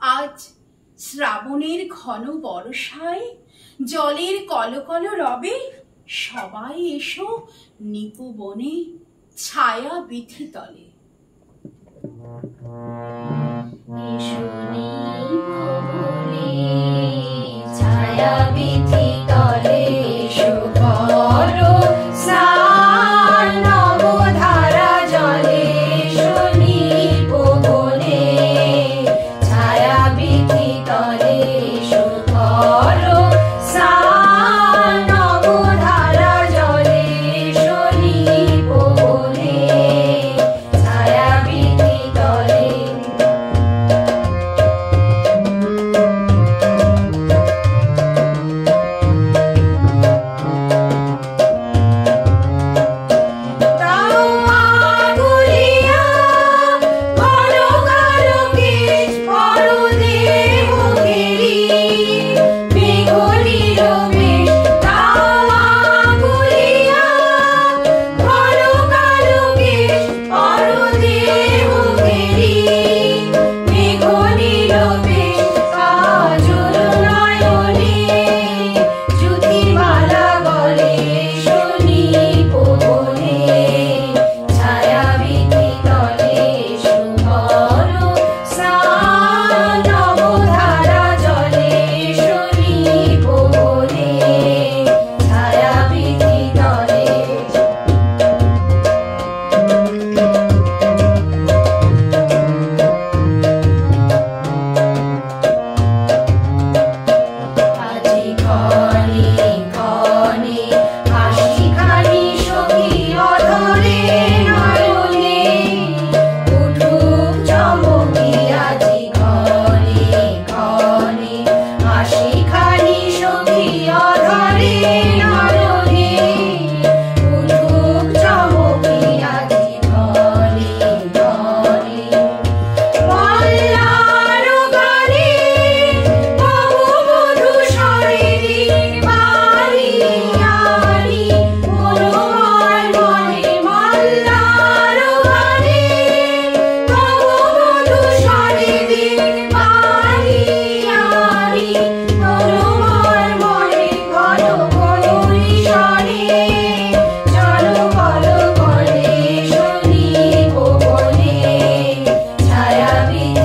আজ শ্রাবণের ঘন বর্ষায় জলের কলকল রবে সবাই এসো নিপুবনে ছায়া বিথি তলে। ছায়া বিথি তলে এসো করো স্নান নবধারা জলে এসো নিপুবনে। ছায়া বিথি তলে এসো করো স্নান নবধারা জলে এসো নিপুবনে। ছায়া বিথি তলে ছায়া বিথি